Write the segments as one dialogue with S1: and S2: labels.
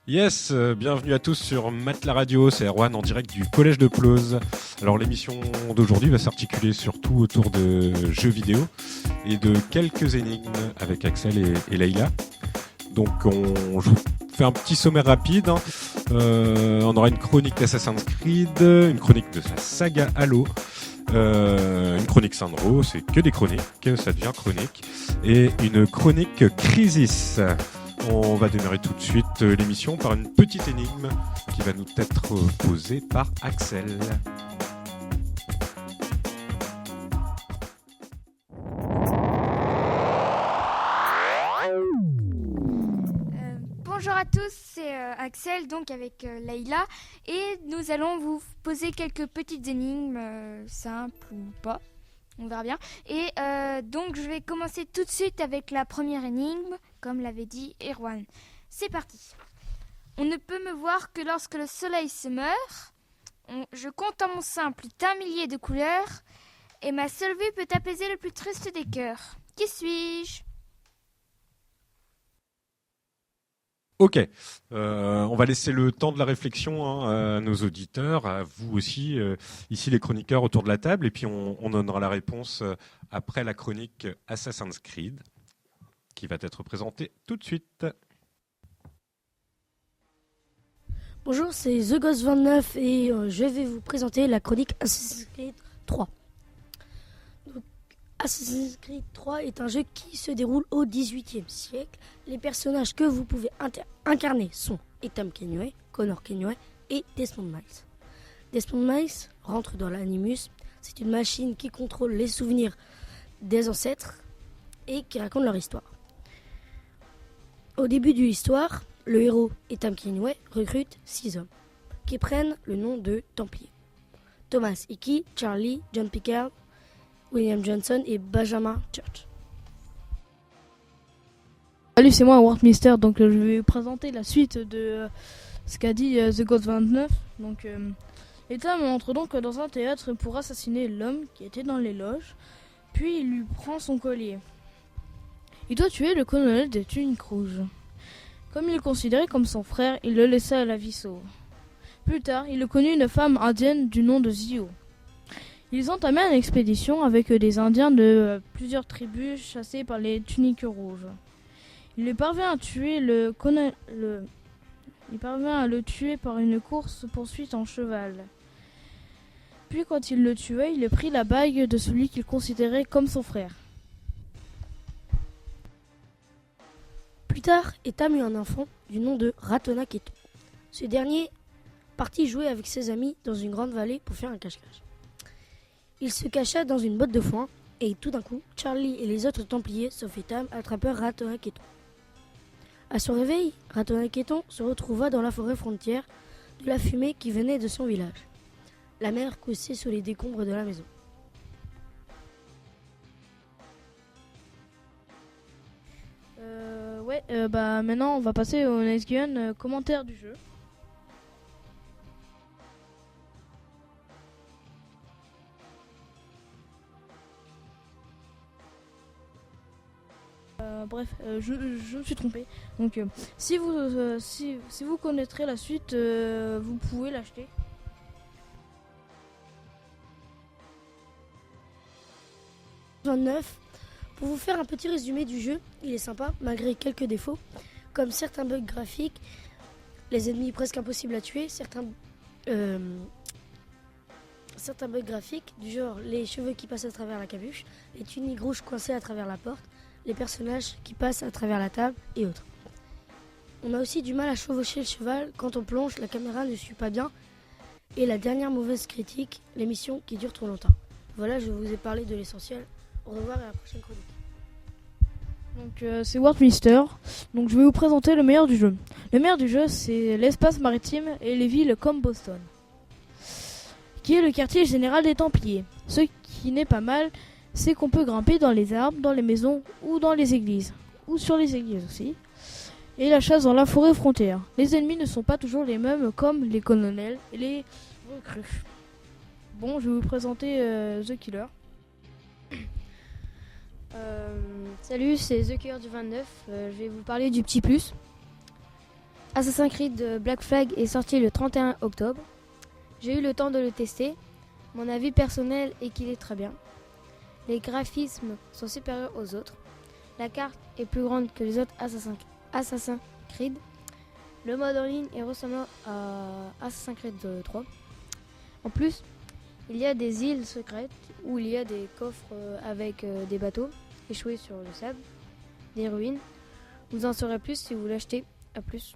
S1: Yes, bienvenue à tous sur Matelas Radio, c'est Erwan en direct du Collège de Pleuze. Alors l'émission d'aujourd'hui va s'articuler surtout autour de jeux vidéo et de quelques énigmes avec Axel et Leïla. Donc je vous fais un petit sommaire rapide. On aura une chronique d'Assassin's Creed, une chronique de sa saga Halo, une chronique Sandro, c'est que des chroniques, ça devient chronique, et une chronique Crisis. On va démarrer tout de suite l'émission par une petite énigme qui va nous être posée par Axel.
S2: Bonjour à tous, c'est Axel, donc avec Leïla, et nous allons vous poser quelques petites énigmes, simples ou pas, on verra bien. Et donc je vais commencer tout de suite avec la première énigme, comme l'avait dit Erwan. C'est parti. On ne peut me voir que lorsque le soleil se meurt, je compte en mon sein plus d'1 millier de couleurs, et ma seule vue peut apaiser le plus triste des cœurs. Qui suis-je ?
S1: Ok, on va laisser le temps de la réflexion à nos auditeurs, à vous aussi, ici les chroniqueurs autour de la table, et puis on donnera la réponse après la chronique Assassin's Creed, qui va être présentée tout de suite.
S3: Bonjour, c'est TheGhost29 et je vais vous présenter la chronique Assassin's Creed 3. Donc, Assassin's Creed 3 est un jeu qui se déroule au XVIIIe siècle. Les personnages que vous pouvez incarner sont Ethan Kenway, Connor Kenway et Desmond Miles. Desmond Miles rentre dans l'Animus. C'est une machine qui contrôle les souvenirs des ancêtres et qui raconte leur histoire. Au début de l'histoire, le héros Ethan Kenway recrute 6 hommes qui prennent le nom de Templiers. Thomas Hickey, Charlie, John Picard, William Johnson et Benjamin Church.
S4: Salut, c'est moi, Wardmister. Donc je vais vous présenter la suite de ce qu'a dit TheGhost29. Donc Ethan entre donc dans un théâtre pour assassiner l'homme qui était dans les loges. Puis il lui prend son collier. Il doit tuer le colonel des tuniques rouges. Comme il est considéré comme son frère, il le laissa à la vie sauve. Plus tard, il connut une femme indienne du nom de Zio. Ils entamèrent une expédition avec des Indiens de plusieurs tribus chassés par les tuniques rouges. Il parvint à le tuer par une course-poursuite en cheval. Puis quand il le tuait, il prit la bague de celui qu'il considérait comme son frère.
S3: Plus tard, Ethan eut un enfant du nom de Ratona Keto. Ce dernier partit jouer avec ses amis dans une grande vallée pour faire un cache-cache. Il se cacha dans une botte de foin et tout d'un coup, Charlie et les autres Templiers, sauf Ethan, attrapèrent Ratona Keto. À son réveil, Ratona Keto se retrouva dans la forêt frontière de la fumée qui venait de son village. La mer coussait sous les décombres de la maison.
S4: Maintenant on va passer au Nice Gun commentaire du jeu. Je me suis trompé. Donc si vous connaîtrez la suite, vous pouvez l'acheter.
S3: Pour vous faire un petit résumé du jeu, il est sympa malgré quelques défauts, comme certains bugs graphiques, les ennemis presque impossibles à tuer, certains bugs graphiques du genre les cheveux qui passent à travers la capuche, les tuniques rouges coincées à travers la porte, les personnages qui passent à travers la table et autres. On a aussi du mal à chevaucher le cheval, quand on plonge, la caméra ne suit pas bien, et la dernière mauvaise critique, l'émission qui dure trop longtemps. Voilà, je vous ai parlé de l'essentiel. Au revoir et à la prochaine chronique.
S4: Donc c'est Wardmister. Donc je vais vous présenter le meilleur du jeu. Le meilleur du jeu, c'est l'espace maritime et les villes comme Boston, qui est le quartier général des Templiers. Ce qui n'est pas mal, c'est qu'on peut grimper dans les arbres, dans les maisons ou dans les églises, ou sur les églises aussi. Et la chasse dans la forêt frontière. Les ennemis ne sont pas toujours les mêmes, comme les colonels et les recrues. Bon, je vais vous présenter The Killer.
S5: Salut, c'est The Killer du 29. Je vais vous parler du petit plus.
S3: Assassin's Creed Black Flag est sorti le 31 octobre. J'ai eu le temps de le tester. Mon avis personnel est qu'il est très bien. Les graphismes sont supérieurs aux autres. La carte est plus grande que les autres Assassin's Creed. Le mode en ligne est ressemblant à Assassin's Creed 3. En plus, il y a des îles secrètes où il y a des coffres avec des bateaux échoués sur le sable, des ruines. Vous en saurez plus si vous l'achetez. À plus.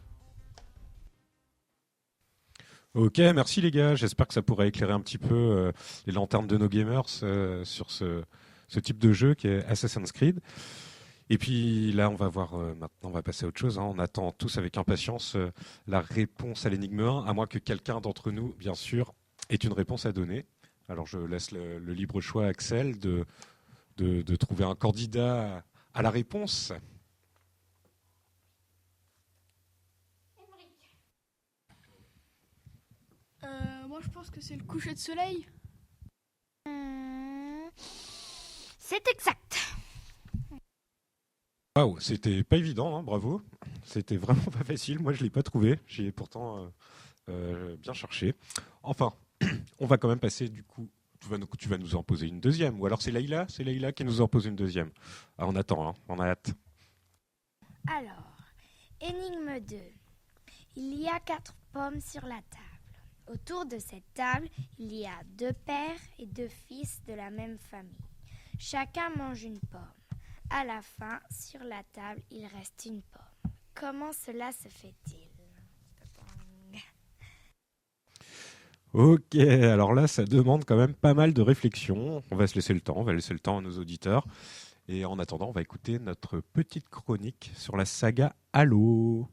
S1: Ok, merci les gars. J'espère que ça pourra éclairer un petit peu les lanternes de nos gamers sur ce type de jeu qui est Assassin's Creed. Et puis là, on va voir maintenant, on va passer à autre chose. On attend tous avec impatience la réponse à l'énigme 1, à moins que quelqu'un d'entre nous, bien sûr, ait une réponse à donner. Alors je laisse le libre choix à Axel de trouver un candidat à la réponse.
S4: Moi, je pense que c'est le coucher de soleil.
S2: C'est exact.
S1: Waouh, c'était pas évident, hein, bravo. C'était vraiment pas facile. Moi, je l'ai pas trouvé. J'y ai pourtant bien cherché. Enfin, on va quand même passer du coup. Tu vas nous en poser une deuxième. Ou alors c'est Leïla qui nous en pose une deuxième. Ah, on attend, hein, on a hâte.
S2: Alors, énigme 2. Il y a 4 pommes sur la table. Autour de cette table, il y a 2 pères et 2 fils de la même famille. Chacun mange une pomme. À la fin, sur la table, il reste une pomme. Comment cela se fait-il ?
S1: Ok, alors là, ça demande quand même pas mal de réflexion. On va se laisser le temps, on va laisser le temps à nos auditeurs. Et en attendant, on va écouter notre petite chronique sur la saga Halo.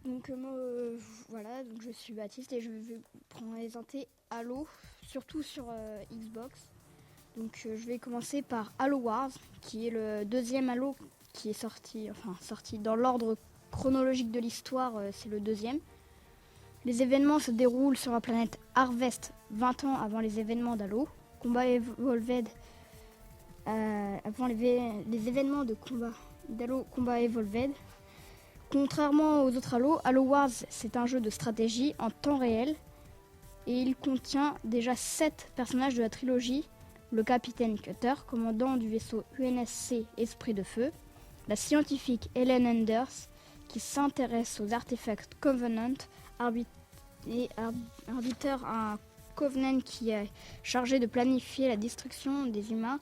S5: Donc moi, voilà, donc je suis Baptiste et je vais vous présenter Halo, surtout sur Xbox. Donc je vais commencer par Halo Wars, qui est le deuxième Halo qui est sorti dans l'ordre chronologique de l'histoire, c'est le deuxième. Les événements se déroulent sur la planète Harvest 20 ans avant les événements d'Halo. Combat Evolved, avant les événements de d'Halo Combat Evolved. Contrairement aux autres Halo, Halo Wars, c'est un jeu de stratégie en temps réel et il contient déjà 7 personnages de la trilogie. Le capitaine Cutter, commandant du vaisseau UNSC Esprit de Feu, la scientifique Helen Anders, qui s'intéresse aux artefacts Covenant, arbitre un Covenant qui est chargé de planifier la destruction des humains.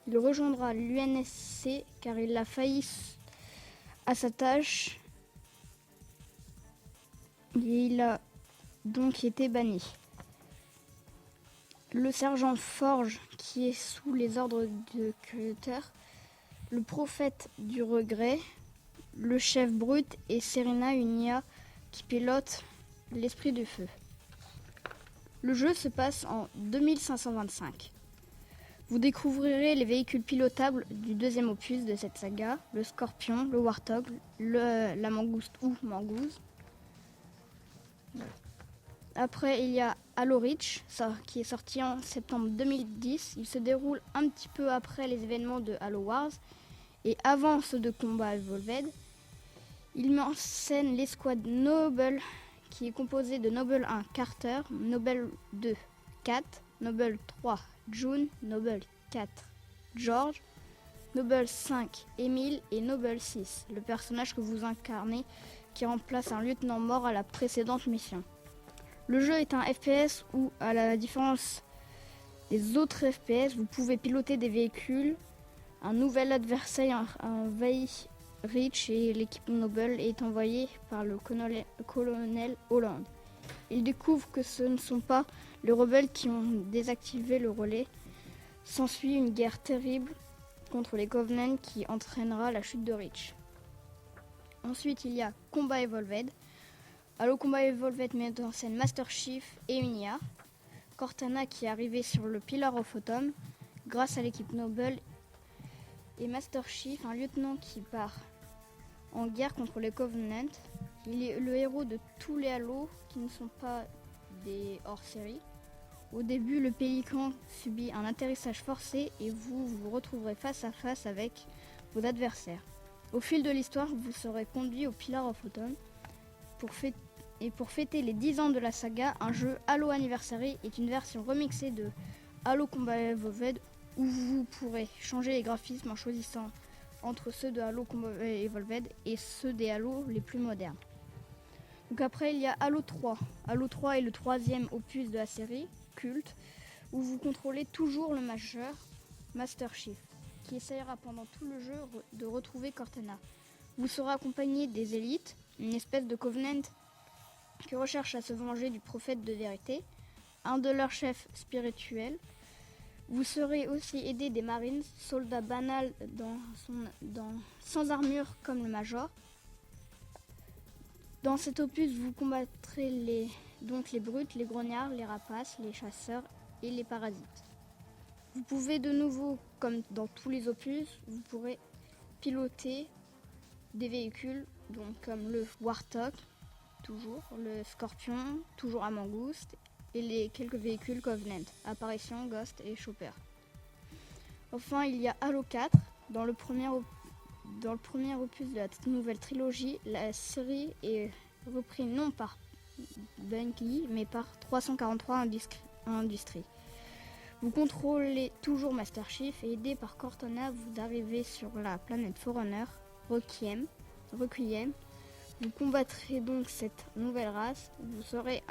S5: Il rejoindra l'UNSC car il a failli à sa tâche. Et il a donc été banni. Le sergent Forge, qui est sous les ordres de Cutter, le prophète du regret, le chef Brut et Serena, une IA qui pilote l'esprit du feu. Le jeu se passe en 2525. Vous découvrirez les véhicules pilotables du deuxième opus de cette saga, le Scorpion, le Warthog, la Mangouste ou Mangouze. Après, il y a Halo Reach, qui est sorti en septembre 2010. Il se déroule un petit peu après les événements de Halo Wars et avant ceux de Combat Evolved. Il met en scène l'escouade Noble, qui est composée de Noble 1 Carter, Noble 2 Kat, Noble 3 June, Noble 4 George, Noble 5 Emile et Noble 6, le personnage que vous incarnez qui remplace un lieutenant mort à la précédente mission. Le jeu est un FPS où, à la différence des autres FPS, vous pouvez piloter des véhicules. Un nouvel adversaire envahit Reach et l'équipe Noble est envoyée par le colonel Holland. Il découvre que ce ne sont pas les rebelles qui ont désactivé le relais. S'ensuit une guerre terrible contre les Covenants qui entraînera la chute de Reach. Ensuite, il y a Combat Evolved. Halo Combat Evolved met en scène Master Chief et une IA. Cortana qui est arrivée sur le Pillar of Autumn grâce à l'équipe Noble. Et Master Chief, un lieutenant qui part en guerre contre les Covenants. Il est le héros de tous les Halo qui ne sont pas des hors-série. Au début, le Pélican subit un atterrissage forcé et vous vous retrouverez face à face avec vos adversaires. Au fil de l'histoire, vous serez conduit au Pillar of Autumn. Pour fêter les 10 ans de la saga, un jeu Halo Anniversary est une version remixée de Halo Combat Evolved où vous pourrez changer les graphismes en choisissant entre ceux de Halo Combat Evolved et ceux des Halo les plus modernes. Donc après, il y a Halo 3. Halo 3 est le 3e opus de la série, culte, où vous contrôlez toujours le Major, Master Chief, qui essaiera pendant tout le jeu de retrouver Cortana. Vous serez accompagné des élites, une espèce de Covenant qui recherche à se venger du prophète de vérité, un de leurs chefs spirituels. Vous serez aussi aidé des Marines, soldats banals sans armure comme le Major. Dans cet opus, vous combattrez les brutes, les grognards, les rapaces, les chasseurs et les parasites. Vous pouvez de nouveau, comme dans tous les opus, vous pourrez piloter des véhicules comme le Warthog, toujours, le Scorpion, toujours à Mangouste, et les quelques véhicules Covenant, Apparition, Ghost et Chopper. Enfin, il y a Halo 4. Dans le premier opus de la nouvelle trilogie, la série est reprise non par Bungie, mais par 343 Industries. Vous contrôlez toujours Master Chief et aidé par Cortana, vous arrivez sur la planète Forerunner, Requiem. Vous combattrez donc cette nouvelle race. Vous sauverez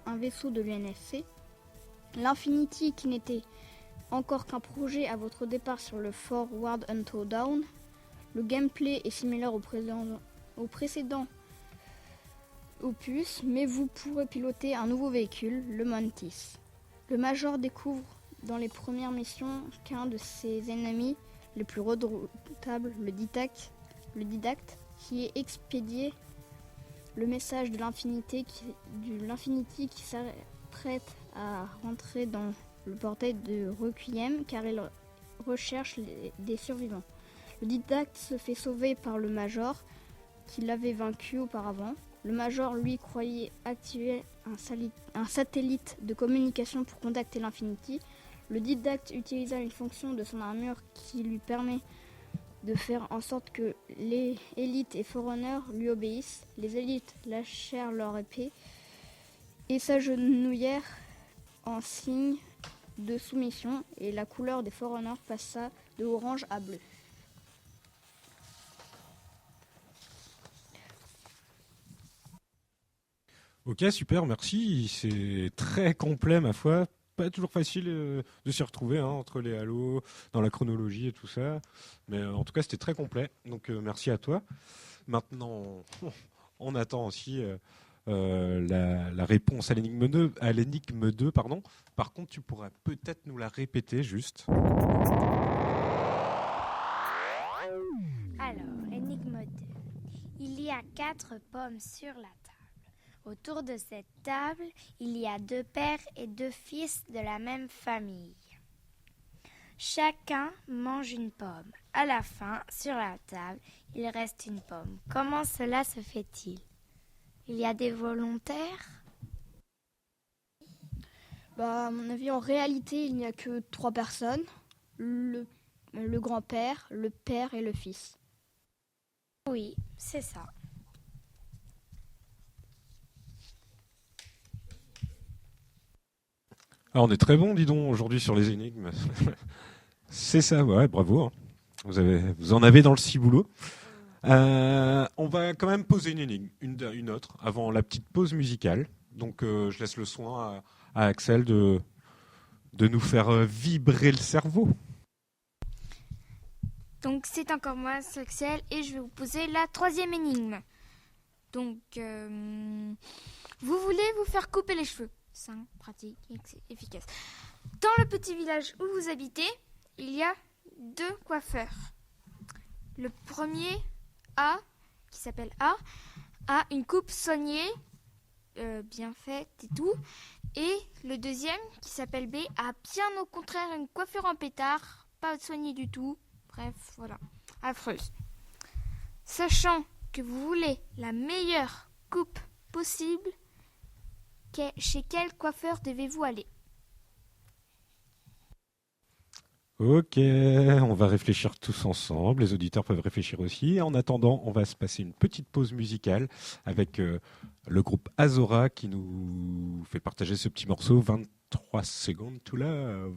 S5: un vaisseau de l'UNSC. L'Infinity, qui n'était encore qu'un projet à votre départ sur le Forward Until Dawn. Le gameplay est similaire au précédent opus, mais vous pourrez piloter un nouveau véhicule, le Mantis. Le Major découvre dans les premières missions qu'un de ses ennemis les plus redoutables, le Didacte, qui est expédié le message de l'Infinity qui s'apprête à rentrer dans le portail de Requiem car il recherche des survivants. Le Didacte se fait sauver par le Major qui l'avait vaincu auparavant. Le Major, lui, croyait activer un satellite de communication pour contacter l'Infinity. Le Didacte utilisa une fonction de son armure qui lui permet de faire en sorte que les élites et Forerunner lui obéissent. Les élites lâchèrent leur épée et s'agenouillèrent en signe de soumission et la couleur des Forerunner passa de orange à bleu.
S1: Ok, super, merci. C'est très complet, ma foi. Pas toujours facile de s'y retrouver entre les Halo, dans la chronologie et tout ça. Mais en tout cas, c'était très complet. Donc, merci à toi. Maintenant, on attend aussi la réponse à l'énigme 2. Pardon. Par contre, tu pourras peut-être nous la répéter juste.
S2: Alors, énigme 2. Il y a 4 pommes sur la table. Autour de cette table, il y a 2 pères et 2 fils de la même famille. Chacun mange une pomme. À la fin, sur la table, il reste une pomme. Comment cela se fait-il ? Il y a des volontaires ?
S5: À mon avis, en réalité, il n'y a que 3 personnes. Le grand-père, le père et le fils.
S2: Oui, c'est ça.
S1: Ah, on est très bon, dis donc, aujourd'hui sur les énigmes. C'est ça, ouais, bravo. Vous en avez dans le ciboulot. On va quand même poser une énigme, une autre, avant la petite pause musicale. Donc, je laisse le soin à Axel de nous faire vibrer le cerveau.
S2: Donc, c'est encore moi, c'est Axel, et je vais vous poser la 3e énigme. Donc, vous voulez vous faire couper les cheveux. Simple, pratique, efficace. Dans le petit village où vous habitez, il y a 2 coiffeurs. Le premier, qui s'appelle A une coupe soignée, bien faite et tout. Et le deuxième, qui s'appelle B, a bien au contraire une coiffure en pétard, pas soignée du tout. Bref, voilà, affreuse. Sachant que vous voulez la meilleure coupe possible, chez quel coiffeur devez-vous aller ?
S1: Ok, on va réfléchir tous ensemble. Les auditeurs peuvent réfléchir aussi. Et en attendant, on va se passer une petite pause musicale avec le groupe Azora qui nous fait partager ce petit morceau 23 secondes to love.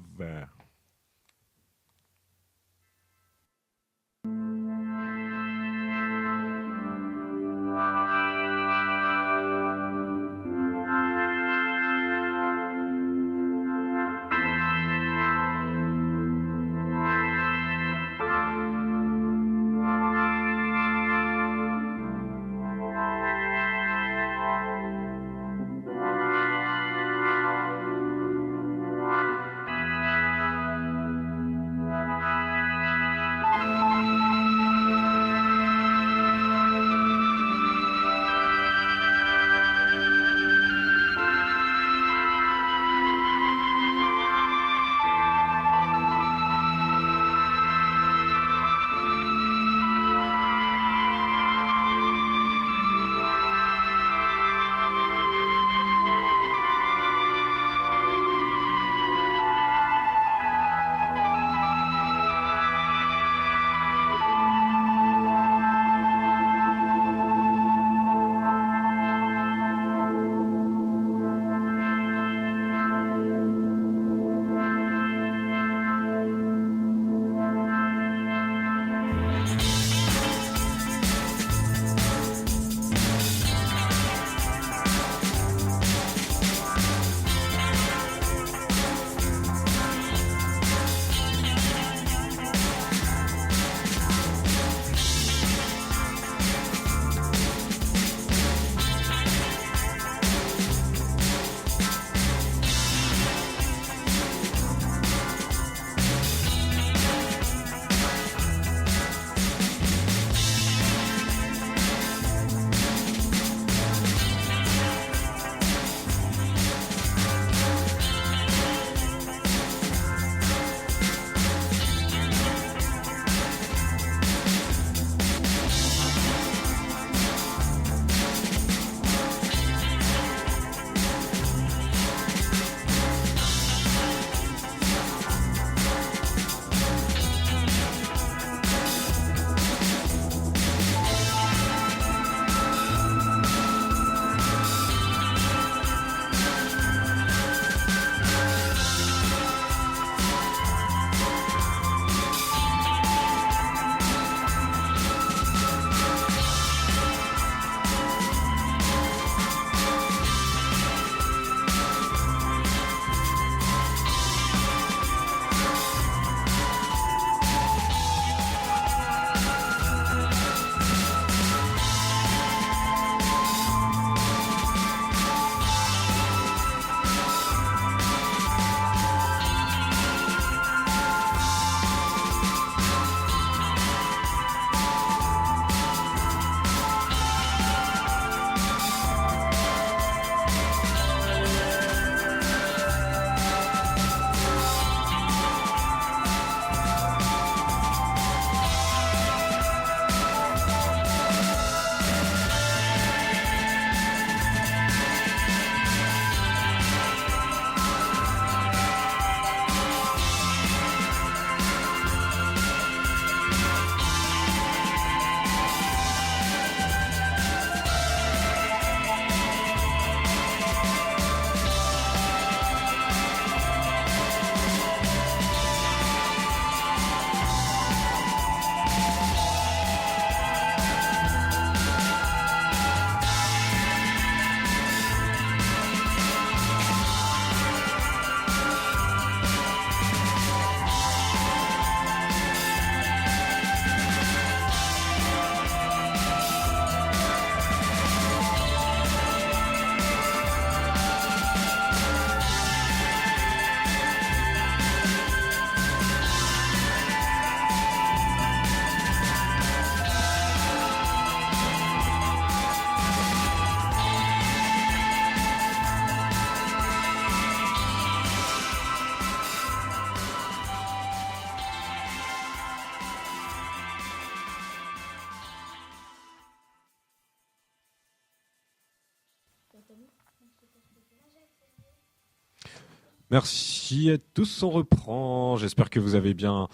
S1: Merci à tous, on reprend. J'espère que vous avez bien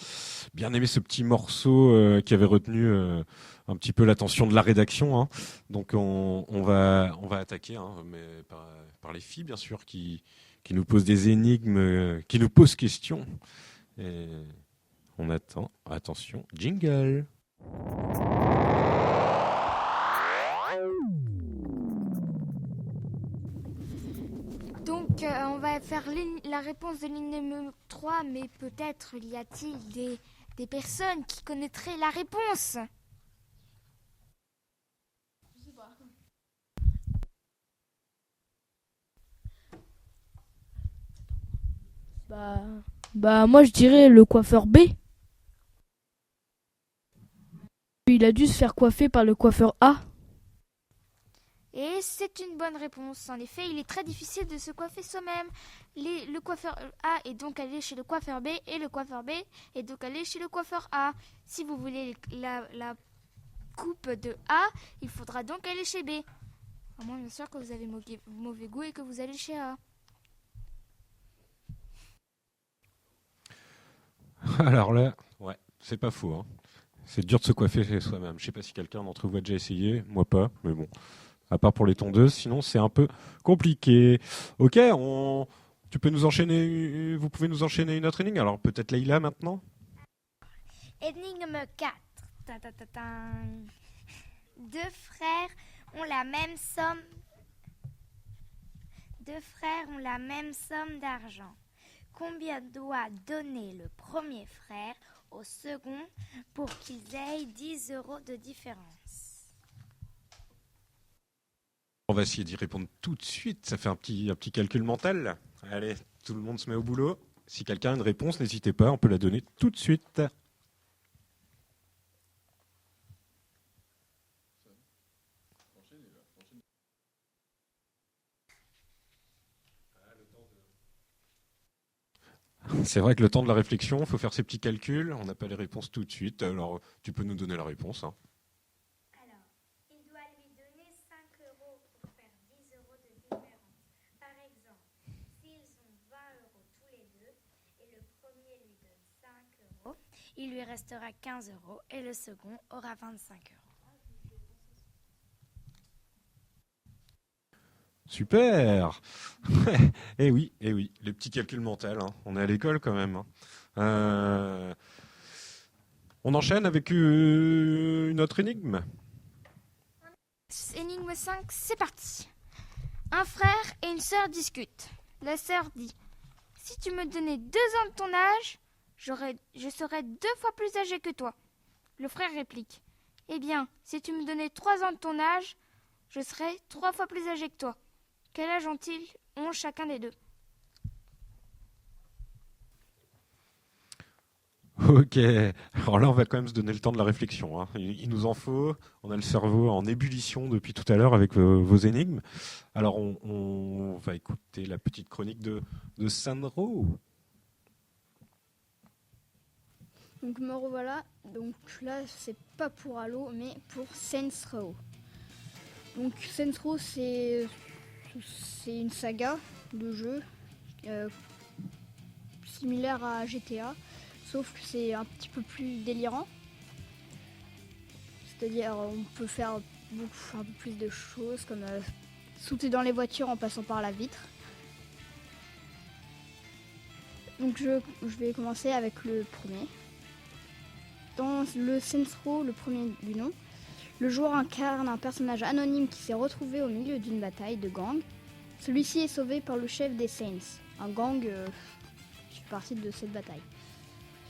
S1: aimé ce petit morceau qui avait retenu un petit peu l'attention de la rédaction, hein. Donc on va attaquer, hein, mais par les filles bien sûr qui nous posent des énigmes, qui nous posent questions. Et on attend. Attention, jingle.
S2: Donc, on va faire la réponse de l'énigme 3, mais peut-être y a-t-il des personnes qui connaîtraient la réponse.
S4: Bah moi je dirais le coiffeur B. Il a dû se faire coiffer par le coiffeur A.
S2: Et c'est une bonne réponse. En effet, il est très difficile de se coiffer soi-même. Le coiffeur A est donc allé chez le coiffeur B et le coiffeur B est donc allé chez le coiffeur A. Si vous voulez la coupe de A, il faudra donc aller chez B. À moins bien sûr que vous avez mauvais goût et que vous allez chez A.
S1: Alors là, ouais, c'est pas faux, hein. C'est dur de se coiffer chez soi-même. Je sais pas si quelqu'un d'entre vous a déjà essayé, moi pas, mais bon. À part pour les tondeuses, sinon c'est un peu compliqué. Ok, tu peux nous enchaîner, vous pouvez nous enchaîner une autre énigme. Alors peut-être Leïla maintenant.
S2: Énigme 4. Ta, ta, ta, ta. Deux frères ont la même somme. Deux frères ont la même somme d'argent. Combien doit donner le premier frère au second pour qu'ils aient 10 € de différence?
S1: On va essayer d'y répondre tout de suite. Ça fait un petit calcul mental. Allez, tout le monde se met au boulot. Si quelqu'un a une réponse, n'hésitez pas, on peut la donner tout de suite. C'est vrai que le temps de la réflexion, il faut faire ses petits calculs. On n'a pas les réponses tout de suite. Alors, tu peux nous donner la réponse, hein.
S2: Alors, il doit lui donner 5 € pour faire 10 € de différence. Par exemple, s'ils ont 20 € tous les deux et le premier lui donne 5 €, il lui restera 15 € et le second aura 25 €.
S1: Super. Eh oui, les petits calculs mentaux, hein. On est à l'école quand même, hein. On enchaîne avec une autre énigme.
S2: Énigme 5, c'est parti. Un frère et une sœur discutent. La sœur dit: si tu me donnais 2 ans de ton âge, je serais 2 fois plus âgé que toi. Le frère réplique: eh bien, si tu me donnais 3 ans de ton âge, je serais 3 fois plus âgé que toi. Quel âge ont-ils chacun des deux?
S1: Ok, alors là on va quand même se donner le temps de la réflexion, hein. Il nous en faut, on a le cerveau en ébullition depuis tout à l'heure avec vos énigmes. Alors on va écouter la petite chronique de Sandro.
S5: Donc me revoilà. Donc là, c'est pas pour Halo, mais pour Saints Row. Donc Saints Row, c'est une saga de jeu similaire à GTA, sauf que c'est un petit peu plus délirant. C'est-à-dire, on peut faire un peu plus de choses, comme sauter dans les voitures en passant par la vitre. Donc je vais commencer avec le premier. Dans le Saints Row, le premier du nom, le joueur incarne un personnage anonyme qui s'est retrouvé au milieu d'une bataille de gang. Celui-ci est sauvé par le chef des Saints, un gang qui fait partie de cette bataille.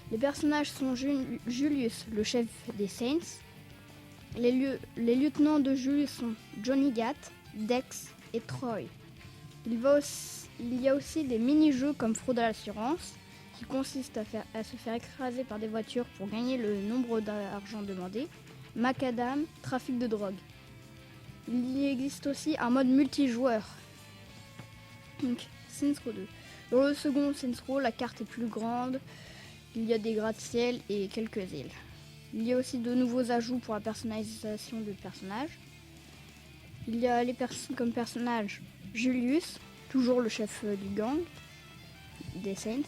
S5: Les personnages sont Julius, le chef des Saints. Les lieutenants de Julius sont Johnny Gat, Dex et Troy. Il y a aussi des mini-jeux comme Fraude à l'assurance, qui consiste à se faire écraser par des voitures pour gagner le nombre d'argent demandé. Macadam, trafic de drogue. Il y existe aussi un mode multijoueur. Donc, Saints Row 2. Dans le second Saints Row, la carte est plus grande. Il y a des gratte-ciel et quelques îles. Il y a aussi de nouveaux ajouts pour la personnalisation du personnage. Il y a comme personnage Julius, toujours le chef du gang. des Saints,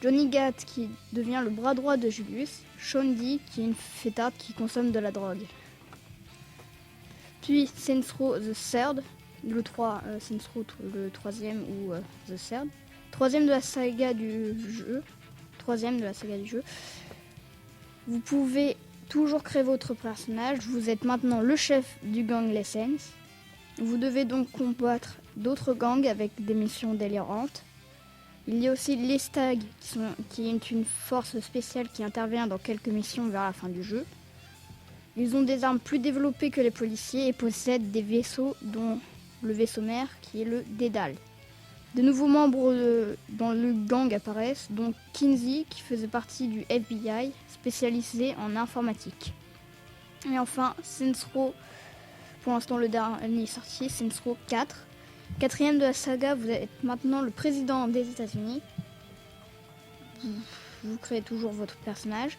S5: Johnny Gat qui devient le bras droit de Julius, Sean D qui est une fêtarde qui consomme de la drogue. Puis Saints Row the Third, Saints Row le troisième ou The Third, troisième de la saga du jeu. Vous pouvez toujours créer votre personnage, vous êtes maintenant le chef du gang Les Saints. Vous devez donc combattre d'autres gangs avec des missions délirantes. Il y a aussi les Stags qui est une force spéciale qui intervient dans quelques missions vers la fin du jeu. Ils ont des armes plus développées que les policiers et possèdent des vaisseaux dont le vaisseau mère qui est le Dédale. De nouveaux membres dans le gang apparaissent, dont Kinsey qui faisait partie du FBI spécialisé en informatique. Et enfin, Saints Row, pour l'instant le dernier sorti, Saints Row 4. Quatrième de la saga, vous êtes maintenant le président des États-Unis. Vous créez toujours votre personnage.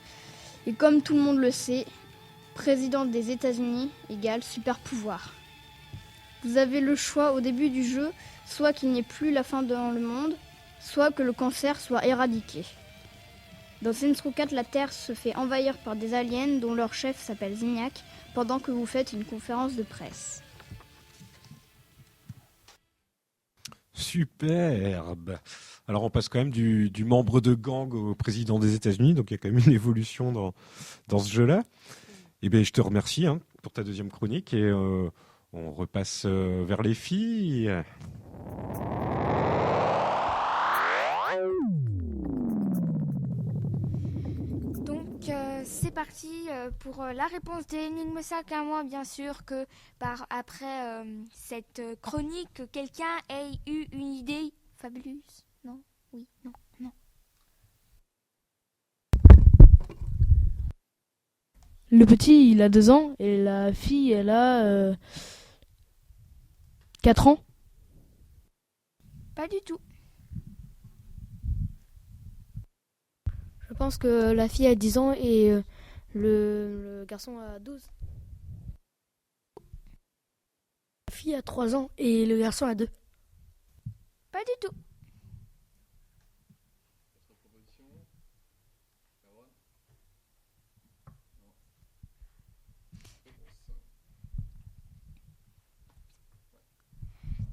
S5: Et comme tout le monde le sait, président des États-Unis égale super pouvoir. Vous avez le choix au début du jeu, soit qu'il n'y ait plus la faim dans le monde, soit que le cancer soit éradiqué. Dans Saints Row 4, la Terre se fait envahir par des aliens dont leur chef s'appelle Zinyak, pendant que vous faites une conférence de presse.
S1: Superbe. Alors on passe quand même du membre de gang au président des États-Unis, donc il y a quand même une évolution dans ce jeu-là. Et bien je te remercie pour ta deuxième chronique et on repasse vers les filles.
S2: C'est parti pour la réponse de l'énigme 5 à moi, bien sûr que après cette chronique, quelqu'un ait eu une idée fabuleuse. Non? Oui? Non? Non?
S4: Le petit, il a 2 ans et la fille, elle a 4 ans.
S2: Pas du tout.
S3: Je pense que la fille a 10 ans et le garçon a 12. La fille a 3 ans et le garçon a 2.
S2: Pas du tout.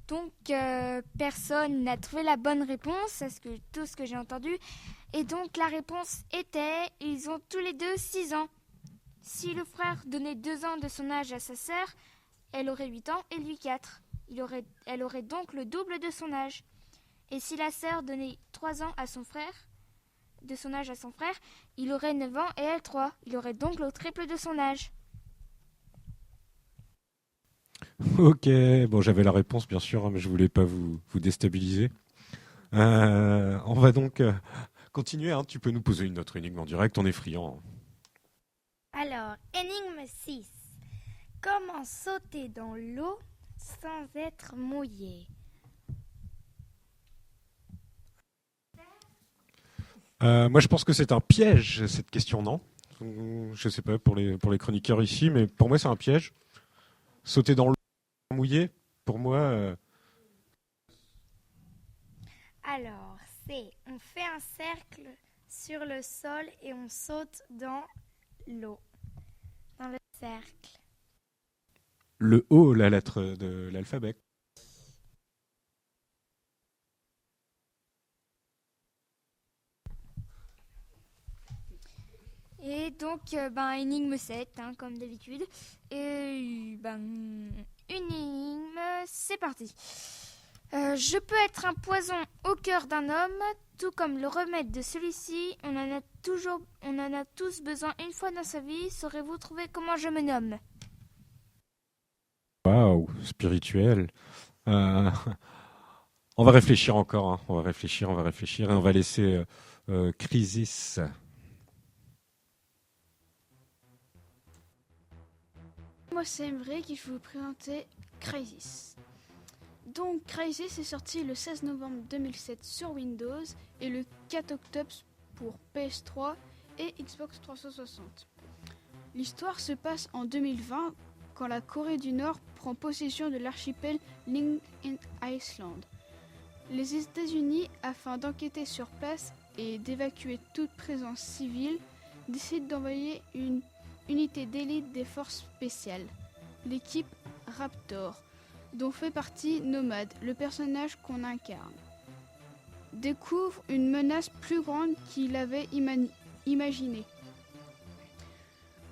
S2: Donc, personne n'a trouvé la bonne réponse, à tout ce que j'ai entendu. Et donc, la réponse était, ils ont tous les deux 6 ans. Si le frère donnait 2 ans de son âge à sa sœur, elle aurait 8 ans et lui 4. Elle aurait donc le double de son âge. Et si la sœur donnait 3 ans à son frère, de son âge à son frère, il aurait 9 ans et elle 3. Il aurait donc le triple de son âge.
S1: Ok, bon j'avais la réponse bien sûr, mais je voulais pas vous déstabiliser. On va donc continuer, tu peux nous poser une autre énigme en direct, on est friand.
S2: Alors, énigme 6. Comment sauter dans l'eau sans être mouillé?
S1: Moi je pense que c'est un piège cette question, non? Je sais pas pour les chroniqueurs ici, mais pour moi c'est un piège. Sauter dans l'eau mouillé, pour moi...
S2: Alors, on fait un cercle sur le sol et on saute dans l'eau, dans le cercle.
S1: Le O, la lettre de l'alphabet.
S2: Et donc, énigme 7, comme d'habitude. Et une énigme, c'est parti. Je peux être un poison au cœur d'un homme, tout comme le remède de celui-ci. On en a tous besoin une fois dans sa vie. Saurez-vous trouver comment je me nomme?
S1: Waouh, spirituel. On va réfléchir encore, on va réfléchir et on va laisser Crisis.
S6: Moi, c'est vrai qu'il faut vous présenter Crysis. Donc, Crysis est sorti le 16 novembre 2007 sur Windows et le 4 octobre pour PS3 et Xbox 360. L'histoire se passe en 2020 quand la Corée du Nord prend possession de l'archipel Ling in Iceland. Les États-Unis, afin d'enquêter sur place et d'évacuer toute présence civile, décident d'envoyer une unité d'élite des forces spéciales, l'équipe Raptor, dont fait partie Nomad, le personnage qu'on incarne. Découvre une menace plus grande qu'il avait imaginée.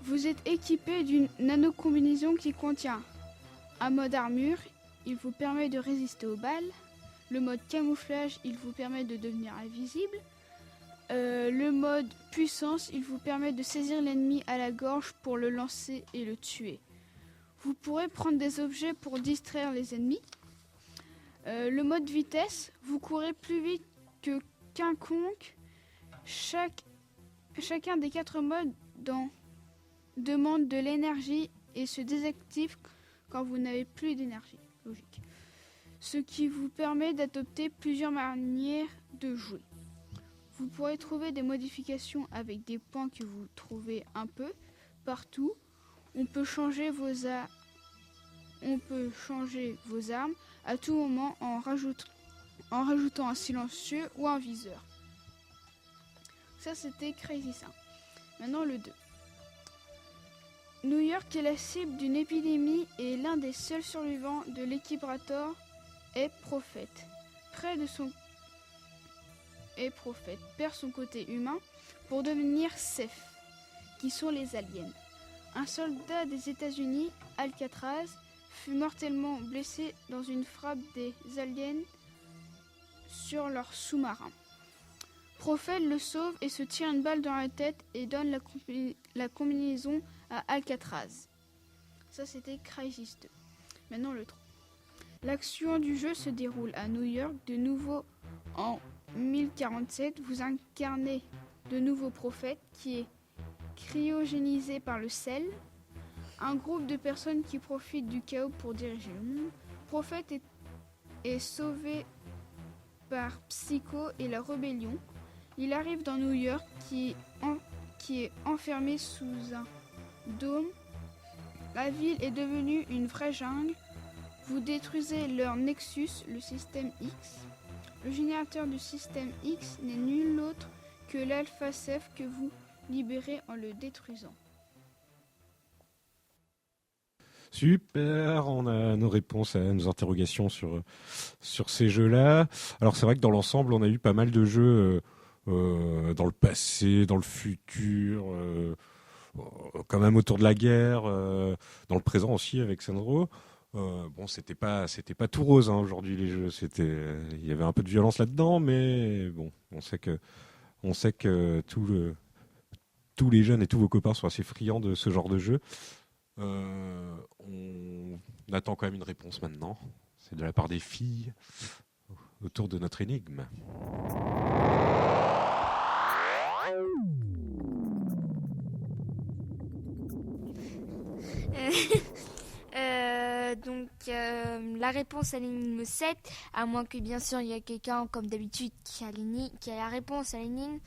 S6: Vous êtes équipé d'une nanocombinaison qui contient un mode armure, il vous permet de résister aux balles. Le mode camouflage, il vous permet de devenir invisible. Le mode puissance, il vous permet de saisir l'ennemi à la gorge pour le lancer et le tuer. Vous pourrez prendre des objets pour distraire les ennemis. Le mode vitesse, vous courez plus vite que quiconque. Chacun des 4 modes demande de l'énergie et se désactive quand vous n'avez plus d'énergie. Logique. Ce qui vous permet d'adopter plusieurs manières de jouer. Vous pourrez trouver des modifications avec des points que vous trouvez un peu partout. On peut changer vos armes à tout moment en rajoutant un silencieux ou un viseur. Ça, c'était Crazy 5. Maintenant, le 2. New York est la cible d'une épidémie et l'un des seuls survivants de l'équipe Raptor est Prophète. Prophète perd son côté humain pour devenir Ceph, qui sont les aliens. Un soldat des États-Unis, Alcatraz, fut mortellement blessé dans une frappe des aliens sur leur sous-marin. Prophète le sauve et se tire une balle dans la tête et donne la combinaison à Alcatraz. Ça, c'était Crysis 2. Maintenant, le 3. L'action du jeu se déroule à New York, de nouveau en 1047. Vous incarnez de nouveau Prophète qui est cryogénisé par le sel. Un groupe de personnes qui profitent du chaos pour diriger le monde. Prophète est sauvé par Psycho et la rébellion. Il arrive dans New York qui est enfermé sous un dôme. La ville est devenue une vraie jungle. Vous détruisez leur Nexus, le système X. Le générateur du système X n'est nul autre que l'Alpha Ceph que vous libérez en le détruisant.
S1: Super, on a nos réponses à nos interrogations sur ces jeux-là. Alors c'est vrai que dans l'ensemble, on a eu pas mal de jeux dans le passé, dans le futur, quand même autour de la guerre, dans le présent aussi avec Senro. Bon, c'était pas tout rose aujourd'hui les jeux. Il y avait un peu de violence là-dedans, mais bon, on sait que tous les jeunes et tous vos copains sont assez friands de ce genre de jeu. On attend quand même une réponse maintenant. C'est de la part des filles autour de notre énigme.
S2: La réponse à l'énigme 7, à moins que bien sûr il y a quelqu'un comme d'habitude qui a la réponse à l'énigme.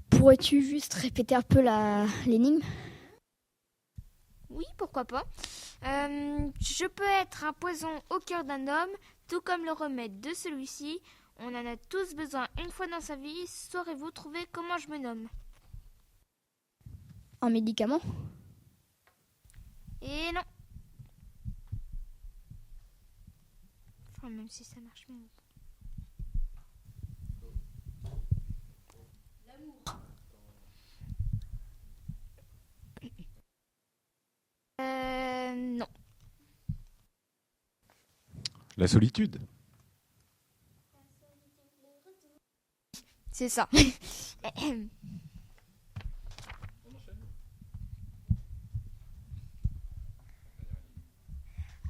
S5: Pourrais-tu juste répéter un peu l'énigme ?
S2: Oui, pourquoi pas. Je peux être un poison au cœur d'un homme, tout comme le remède de celui-ci. On en a tous besoin une fois dans sa vie. Saurez-vous trouver comment je me nomme ?
S5: Un médicament ?
S2: Et non. Enfin, même si ça marche bien. Non.
S1: La solitude.
S2: C'est ça.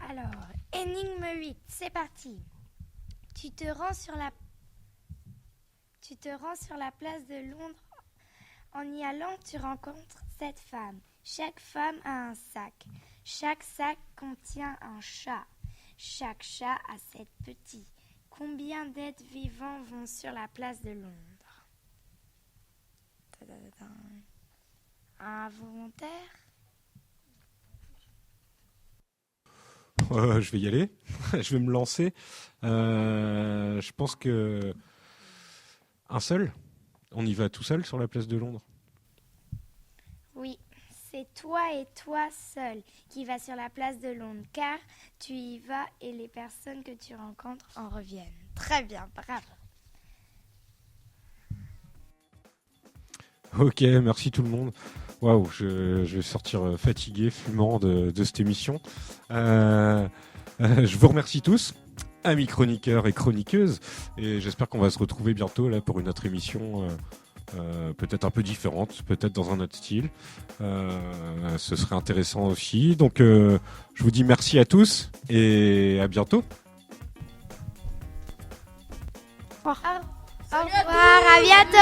S7: Alors, énigme 8, c'est parti. Tu te rends sur la place de Londres. En y allant, tu rencontres 7 femmes. Chaque femme a un sac. Chaque sac contient un chat. Chaque chat a 7 petits. Combien d'êtres vivants vont sur la place de Londres ? Un volontaire ?
S1: Je vais y aller. Je vais me lancer. Je pense que un seul. On y va tout seul sur la place de Londres.
S7: Oui, c'est toi et toi seul qui vas sur la place de Londres, car tu y vas et les personnes que tu rencontres en reviennent. Très bien, bravo.
S1: Ok, merci tout le monde. Waouh, je vais sortir fatigué, fumant de cette émission. Je vous remercie tous, amis chroniqueurs et chroniqueuses, et j'espère qu'on va se retrouver bientôt là pour une autre émission, peut-être un peu différente, peut-être dans un autre style. Ce serait intéressant aussi. Donc, je vous dis merci à tous et à bientôt.
S7: Au revoir, à bientôt.